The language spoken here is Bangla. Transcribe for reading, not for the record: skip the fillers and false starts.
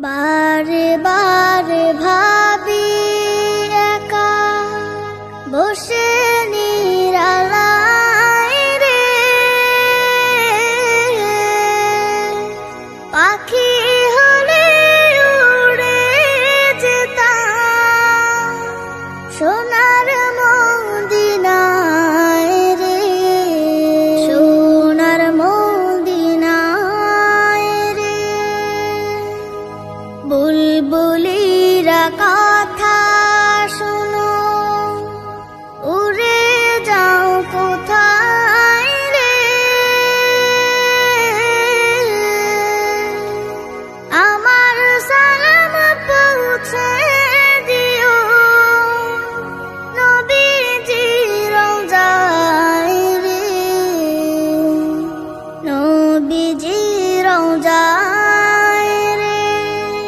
বারে বারে ভাবি একা বসে নিরালায় রে, পাখি হলে উড়ে যেতাম সোনার মদিনায় রে, সোনার মদিনায় রে। বুলবুলিরা কথা শোনো, উড়ে যাও কোথায় রে, আমার সালাম পৌঁছে